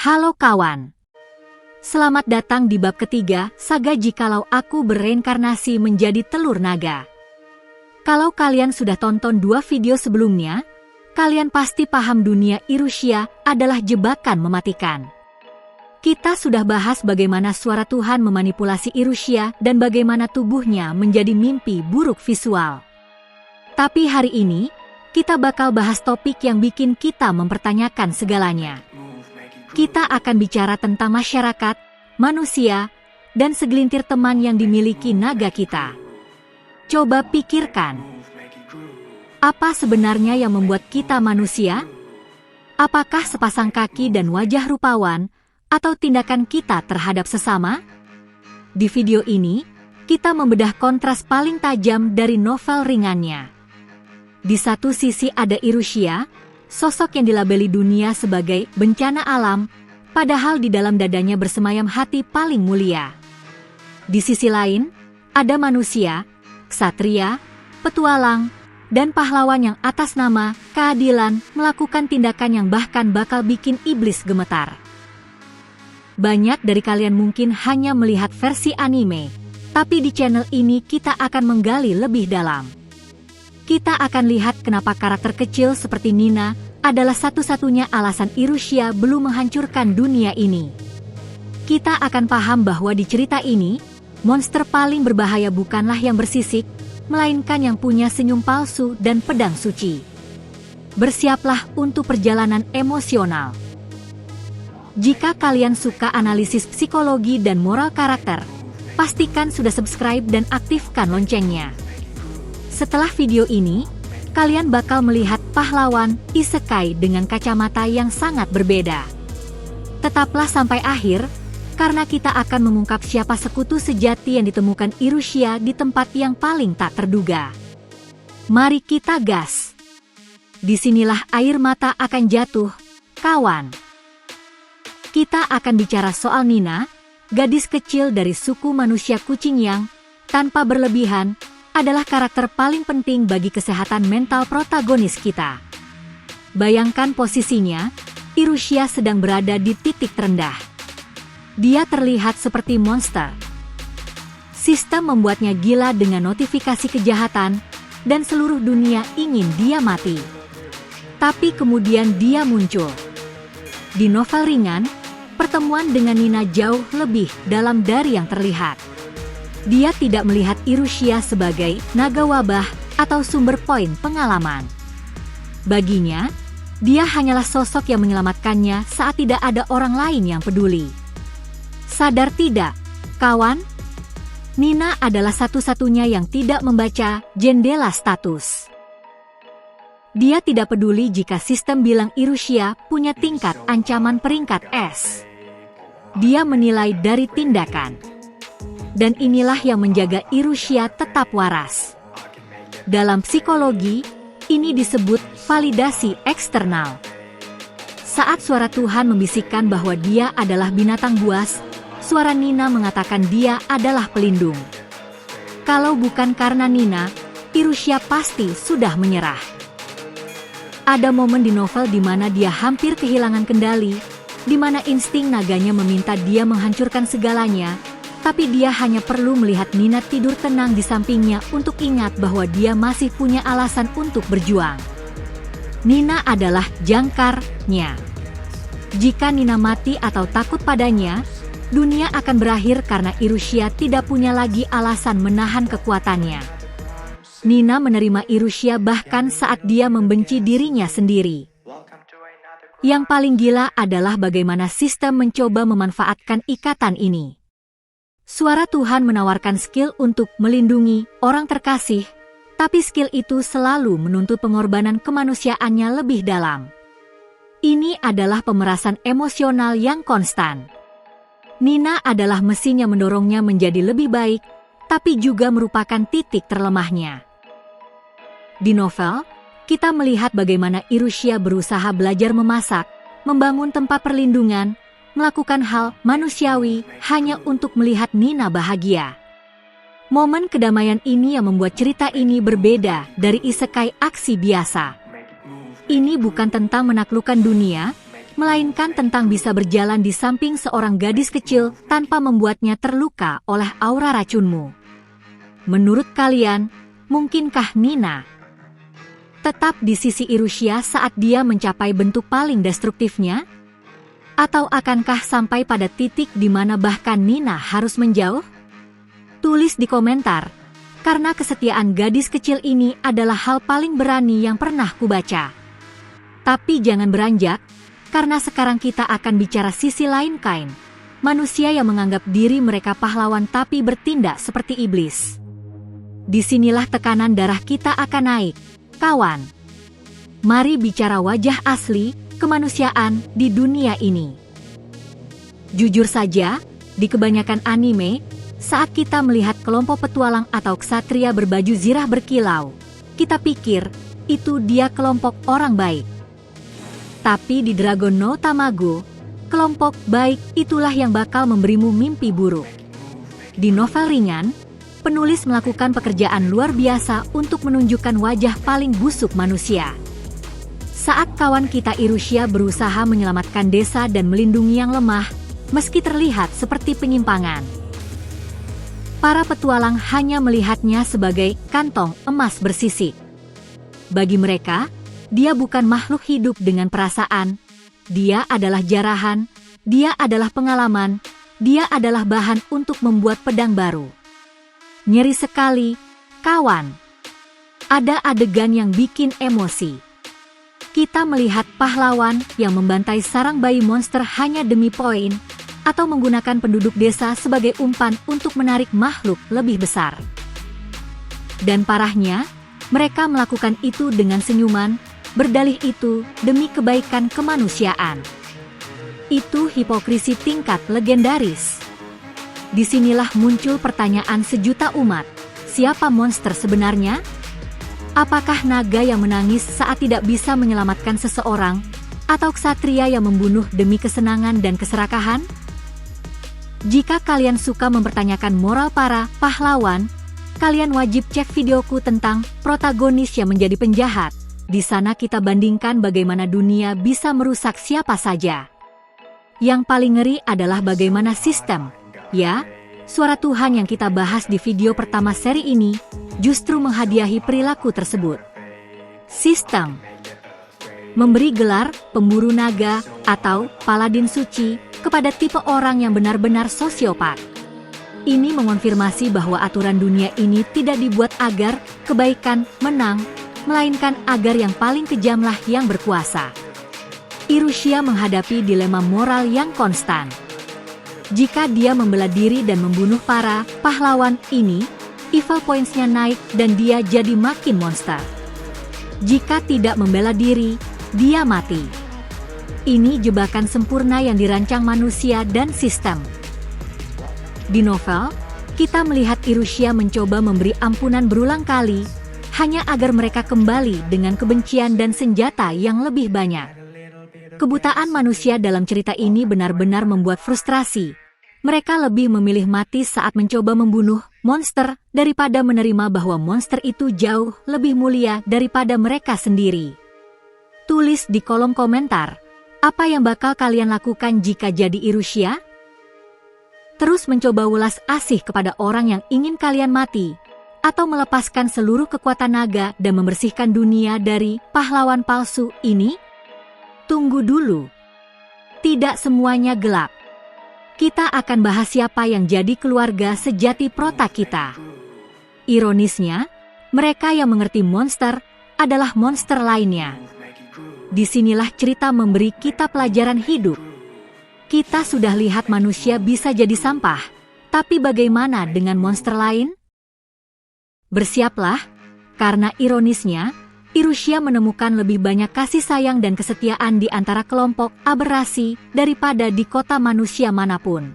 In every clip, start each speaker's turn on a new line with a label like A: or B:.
A: Halo kawan. Selamat datang di bab ketiga, saga jikalau aku bereinkarnasi menjadi telur naga. Kalau kalian sudah tonton 2 video sebelumnya, kalian pasti paham dunia Irusya adalah jebakan mematikan. Kita sudah bahas bagaimana suara Tuhan memanipulasi Irusya dan bagaimana tubuhnya menjadi mimpi buruk visual. Tapi hari ini, kita bakal bahas topik yang bikin kita mempertanyakan segalanya. Kita akan bicara tentang masyarakat, manusia, dan segelintir teman yang dimiliki naga kita. Coba pikirkan, apa sebenarnya yang membuat kita manusia? Apakah sepasang kaki dan wajah rupawan, atau tindakan kita terhadap sesama? Di video ini, kita membedah kontras paling tajam dari novel ringannya. Di satu sisi ada Irusya, sosok yang dilabeli dunia sebagai bencana alam, padahal di dalam dadanya bersemayam hati paling mulia. Di sisi lain, ada manusia, ksatria, petualang, dan pahlawan yang atas nama keadilan melakukan tindakan yang bahkan bakal bikin iblis gemetar. Banyak dari kalian mungkin hanya melihat versi anime, tapi di channel ini kita akan menggali lebih dalam. Kita akan lihat kenapa karakter kecil seperti Nina adalah satu-satunya alasan Irusya belum menghancurkan dunia ini. Kita akan paham bahwa di cerita ini, monster paling berbahaya bukanlah yang bersisik, melainkan yang punya senyum palsu dan pedang suci. Bersiaplah untuk perjalanan emosional. Jika kalian suka analisis psikologi dan moral karakter, pastikan sudah subscribe dan aktifkan loncengnya. Setelah video ini, kalian bakal melihat pahlawan isekai dengan kacamata yang sangat berbeda. Tetaplah sampai akhir, karena kita akan mengungkap siapa sekutu sejati yang ditemukan Irusya di tempat yang paling tak terduga. Mari kita gas. Disinilah air mata akan jatuh, kawan. Kita akan bicara soal Nina, gadis kecil dari suku manusia kucing yang, tanpa berlebihan, adalah karakter paling penting bagi kesehatan mental protagonis kita. Bayangkan posisinya, Irusya sedang berada di titik terendah. Dia terlihat seperti monster. Sistem membuatnya gila dengan notifikasi kejahatan, dan seluruh dunia ingin dia mati. Tapi kemudian dia muncul. Di novel ringan, pertemuan dengan Nina jauh lebih dalam dari yang terlihat. Dia tidak melihat Irusya sebagai naga wabah atau sumber poin pengalaman. Baginya, dia hanyalah sosok yang menyelamatkannya saat tidak ada orang lain yang peduli. Sadar tidak, kawan? Nina adalah satu-satunya yang tidak membaca jendela status. Dia tidak peduli jika sistem bilang Irusya punya tingkat ancaman peringkat S. Dia menilai dari tindakan. Dan inilah yang menjaga Irusya tetap waras. Dalam psikologi, ini disebut validasi eksternal. Saat suara Tuhan membisikkan bahwa dia adalah binatang buas, suara Nina mengatakan dia adalah pelindung. Kalau bukan karena Nina, Irusya pasti sudah menyerah. Ada momen di novel di mana dia hampir kehilangan kendali, di mana insting naganya meminta dia menghancurkan segalanya, tapi dia hanya perlu melihat Nina tidur tenang di sampingnya untuk ingat bahwa dia masih punya alasan untuk berjuang. Nina adalah jangkarnya. Jika Nina mati atau takut padanya, dunia akan berakhir karena Irusya tidak punya lagi alasan menahan kekuatannya. Nina menerima Irusya bahkan saat dia membenci dirinya sendiri. Yang paling gila adalah bagaimana sistem mencoba memanfaatkan ikatan ini. Suara Tuhan menawarkan skill untuk melindungi orang terkasih, tapi skill itu selalu menuntut pengorbanan kemanusiaannya lebih dalam. Ini adalah pemerasan emosional yang konstan. Nina adalah mesin yang mendorongnya menjadi lebih baik, tapi juga merupakan titik terlemahnya. Di novel, kita melihat bagaimana Irusya berusaha belajar memasak, membangun tempat perlindungan, melakukan hal manusiawi hanya untuk melihat Nina bahagia. Momen kedamaian ini yang membuat cerita ini berbeda dari isekai aksi biasa. Ini bukan tentang menaklukkan dunia, melainkan tentang bisa berjalan di samping seorang gadis kecil tanpa membuatnya terluka oleh aura racunmu. Menurut kalian, mungkinkah Nina tetap di sisi Irusha saat dia mencapai bentuk paling destruktifnya? Atau akankah sampai pada titik di mana bahkan Nina harus menjauh? Tulis di komentar, karena kesetiaan gadis kecil ini adalah hal paling berani yang pernah kubaca. Tapi jangan beranjak, karena sekarang kita akan bicara sisi lain kain. Manusia yang menganggap diri mereka pahlawan tapi bertindak seperti iblis. Disinilah tekanan darah kita akan naik, kawan. Mari bicara wajah asli kemanusiaan di dunia ini. Jujur saja, di kebanyakan anime, saat kita melihat kelompok petualang atau ksatria berbaju zirah berkilau, kita pikir, itu dia kelompok orang baik. Tapi di Dragon no Tamago, kelompok baik itulah yang bakal memberimu mimpi buruk. Di novel ringan, penulis melakukan pekerjaan luar biasa untuk menunjukkan wajah paling busuk manusia. Saat kawan kita Irusha berusaha menyelamatkan desa dan melindungi yang lemah, meski terlihat seperti penyimpangan, para petualang hanya melihatnya sebagai kantong emas bersisik. Bagi mereka, dia bukan makhluk hidup dengan perasaan. Dia adalah jarahan, dia adalah pengalaman, dia adalah bahan untuk membuat pedang baru. Nyeri sekali, kawan. Ada adegan yang bikin emosi. Kita melihat pahlawan yang membantai sarang bayi monster hanya demi poin, atau menggunakan penduduk desa sebagai umpan untuk menarik makhluk lebih besar. Dan parahnya, mereka melakukan itu dengan senyuman, berdalih itu demi kebaikan kemanusiaan. Itu hipokrisi tingkat legendaris. Disinilah muncul pertanyaan sejuta umat, siapa monster sebenarnya? Apakah naga yang menangis saat tidak bisa menyelamatkan seseorang, atau ksatria yang membunuh demi kesenangan dan keserakahan? Jika kalian suka mempertanyakan moral para pahlawan, kalian wajib cek videoku tentang protagonis yang menjadi penjahat. Di sana kita bandingkan bagaimana dunia bisa merusak siapa saja. Yang paling ngeri adalah bagaimana sistem, ya, suara Tuhan yang kita bahas di video pertama seri ini, justru menghadiahi perilaku tersebut. Sistem memberi gelar pemburu naga atau paladin suci kepada tipe orang yang benar-benar sosiopat. Ini mengonfirmasi bahwa aturan dunia ini tidak dibuat agar kebaikan menang, melainkan agar yang paling kejamlah yang berkuasa. Irusha menghadapi dilema moral yang konstan. Jika dia membela diri dan membunuh para pahlawan ini, evil points-nya naik dan dia jadi makin monster. Jika tidak membela diri, dia mati. Ini jebakan sempurna yang dirancang manusia dan sistem. Di novel, kita melihat Irusha mencoba memberi ampunan berulang kali, hanya agar mereka kembali dengan kebencian dan senjata yang lebih banyak. Kebutaan manusia dalam cerita ini benar-benar membuat frustrasi. Mereka lebih memilih mati saat mencoba membunuh monster daripada menerima bahwa monster itu jauh lebih mulia daripada mereka sendiri. Tulis di kolom komentar, apa yang bakal kalian lakukan jika jadi Irusha? Terus mencoba welas asih kepada orang yang ingin kalian mati, atau melepaskan seluruh kekuatan naga dan membersihkan dunia dari pahlawan palsu ini? Tunggu dulu. Tidak semuanya gelap. Kita akan bahas siapa yang jadi keluarga sejati prota kita. Ironisnya, mereka yang mengerti monster adalah monster lainnya. Disinilah cerita memberi kita pelajaran hidup. Kita sudah lihat manusia bisa jadi sampah, tapi bagaimana dengan monster lain? Bersiaplah, karena ironisnya, Irusha menemukan lebih banyak kasih sayang dan kesetiaan di antara kelompok aberrasi daripada di kota manusia manapun.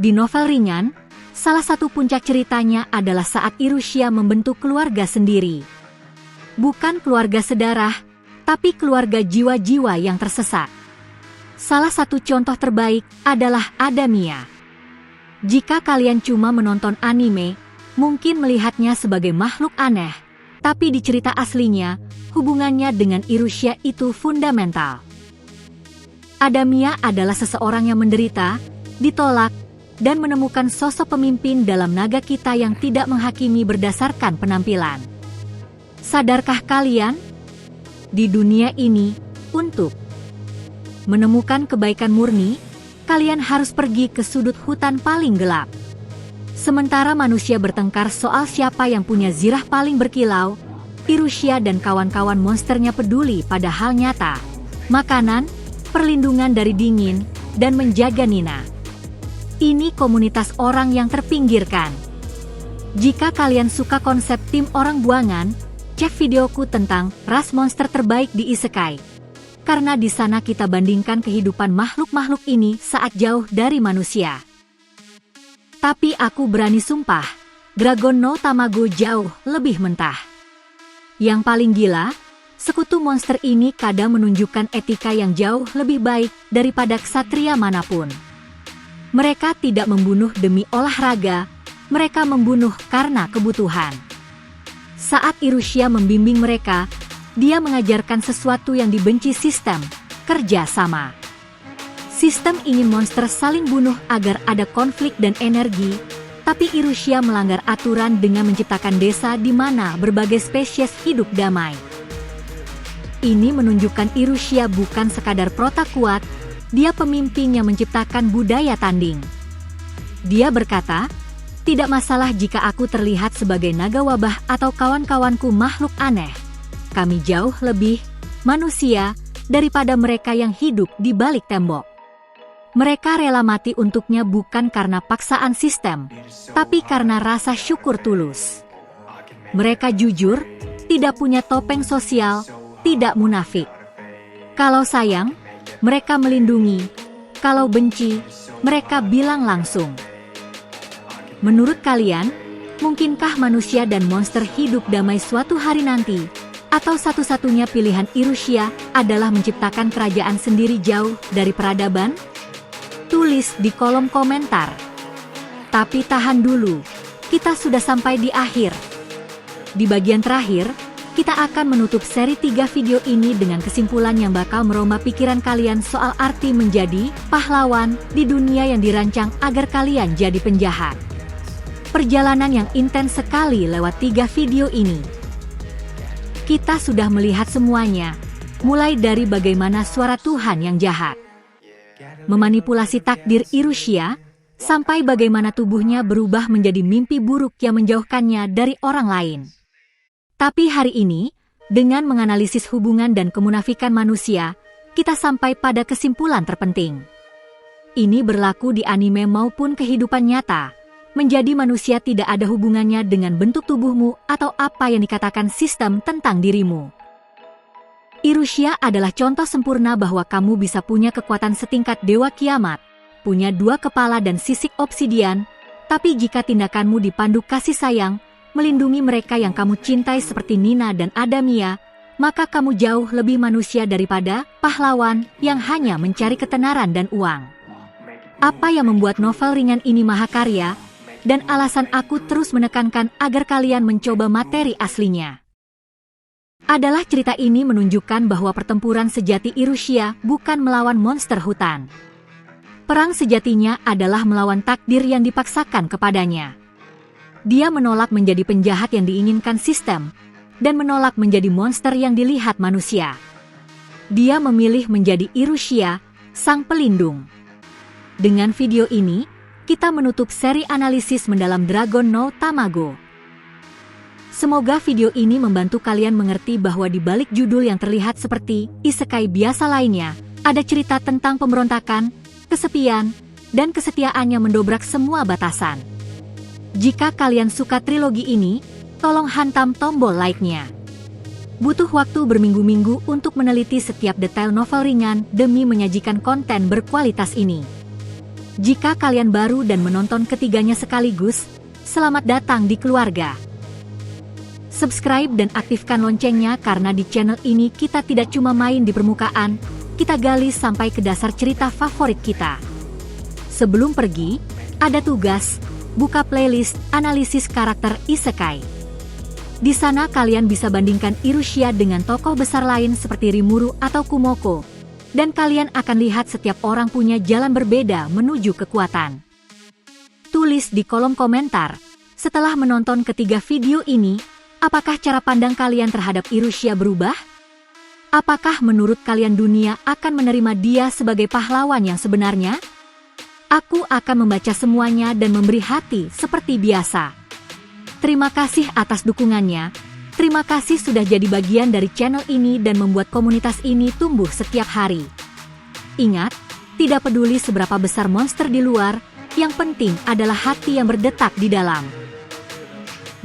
A: Di novel ringan, salah satu puncak ceritanya adalah saat Irusha membentuk keluarga sendiri. Bukan keluarga sedarah, tapi keluarga jiwa-jiwa yang tersesat. Salah satu contoh terbaik adalah Adamia. Jika kalian cuma menonton anime, mungkin melihatnya sebagai makhluk aneh. Tapi di cerita aslinya, hubungannya dengan Irusha itu fundamental. Adamiya adalah seseorang yang menderita, ditolak, dan menemukan sosok pemimpin dalam naga kita yang tidak menghakimi berdasarkan penampilan. Sadarkah kalian? Di dunia ini, untuk menemukan kebaikan murni, kalian harus pergi ke sudut hutan paling gelap. Sementara manusia bertengkar soal siapa yang punya zirah paling berkilau, Irusha dan kawan-kawan monsternya peduli pada hal nyata, makanan, perlindungan dari dingin, dan menjaga Nina. Ini komunitas orang yang terpinggirkan. Jika kalian suka konsep tim orang buangan, cek videoku tentang ras monster terbaik di Isekai. Karena di sana kita bandingkan kehidupan makhluk-makhluk ini saat jauh dari manusia. Tapi aku berani sumpah, Dragon no Tamago jauh lebih mentah. Yang paling gila, sekutu monster ini kadang menunjukkan etika yang jauh lebih baik daripada ksatria manapun. Mereka tidak membunuh demi olahraga, mereka membunuh karena kebutuhan. Saat Irusha membimbing mereka, dia mengajarkan sesuatu yang dibenci sistem, kerja sama. Sistem ingin monster saling bunuh agar ada konflik dan energi, tapi Irusha melanggar aturan dengan menciptakan desa di mana berbagai spesies hidup damai. Ini menunjukkan Irusha bukan sekadar prota kuat, dia pemimpin yang menciptakan budaya tanding. Dia berkata, tidak masalah jika aku terlihat sebagai naga wabah atau kawan-kawanku makhluk aneh. Kami jauh lebih manusia daripada mereka yang hidup di balik tembok. Mereka rela mati untuknya bukan karena paksaan sistem, tapi karena rasa syukur tulus. Mereka jujur, tidak punya topeng sosial, tidak munafik. Kalau sayang, mereka melindungi. Kalau benci, mereka bilang langsung. Menurut kalian, mungkinkah manusia dan monster hidup damai suatu hari nanti? Atau satu-satunya pilihan Irusha adalah menciptakan kerajaan sendiri jauh dari peradaban? Tulis di kolom komentar. Tapi tahan dulu, kita sudah sampai di akhir. Di bagian terakhir, kita akan menutup seri 3 video ini dengan kesimpulan yang bakal merombak pikiran kalian soal arti menjadi pahlawan di dunia yang dirancang agar kalian jadi penjahat. Perjalanan yang intens sekali lewat 3 video ini. Kita sudah melihat semuanya, mulai dari bagaimana suara Tuhan yang jahat memanipulasi takdir Irusha, sampai bagaimana tubuhnya berubah menjadi mimpi buruk yang menjauhkannya dari orang lain. Tapi hari ini, dengan menganalisis hubungan dan kemunafikan manusia, kita sampai pada kesimpulan terpenting. Ini berlaku di anime maupun kehidupan nyata. Menjadi manusia tidak ada hubungannya dengan bentuk tubuhmu atau apa yang dikatakan sistem tentang dirimu. Irusha adalah contoh sempurna bahwa kamu bisa punya kekuatan setingkat dewa kiamat, punya 2 kepala dan sisik obsidian, tapi jika tindakanmu dipandu kasih sayang, melindungi mereka yang kamu cintai seperti Nina dan Adamiya, maka kamu jauh lebih manusia daripada pahlawan yang hanya mencari ketenaran dan uang. Apa yang membuat novel ringan ini mahakarya, dan alasan aku terus menekankan agar kalian mencoba materi aslinya, adalah cerita ini menunjukkan bahwa pertempuran sejati Irusha bukan melawan monster hutan. Perang sejatinya adalah melawan takdir yang dipaksakan kepadanya. Dia menolak menjadi penjahat yang diinginkan sistem, dan menolak menjadi monster yang dilihat manusia. Dia memilih menjadi Irusha, sang pelindung. Dengan video ini, kita menutup seri analisis mendalam Dragon no Tamago. Semoga video ini membantu kalian mengerti bahwa di balik judul yang terlihat seperti isekai biasa lainnya, ada cerita tentang pemberontakan, kesepian, dan kesetiaan yang mendobrak semua batasan. Jika kalian suka trilogi ini, tolong hantam tombol like-nya. Butuh waktu berminggu-minggu untuk meneliti setiap detail novel ringan demi menyajikan konten berkualitas ini. Jika kalian baru dan menonton ketiganya sekaligus, selamat datang di keluarga. Subscribe dan aktifkan loncengnya karena di channel ini kita tidak cuma main di permukaan, kita gali sampai ke dasar cerita favorit kita. Sebelum pergi, ada tugas, buka playlist analisis karakter isekai. Di sana kalian bisa bandingkan Irusha dengan tokoh besar lain seperti Rimuru atau Kumoko. Dan kalian akan lihat setiap orang punya jalan berbeda menuju kekuatan. Tulis di kolom komentar, setelah menonton ketiga video ini, apakah cara pandang kalian terhadap Irusha berubah? Apakah menurut kalian dunia akan menerima dia sebagai pahlawan yang sebenarnya? Aku akan membaca semuanya dan memberi hati seperti biasa. Terima kasih atas dukungannya. Terima kasih sudah jadi bagian dari channel ini dan membuat komunitas ini tumbuh setiap hari. Ingat, tidak peduli seberapa besar monster di luar, yang penting adalah hati yang berdetak di dalam.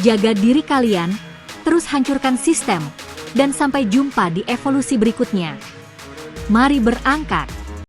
A: Jaga diri kalian, terus hancurkan sistem, dan sampai jumpa di evolusi berikutnya. Mari berangkat!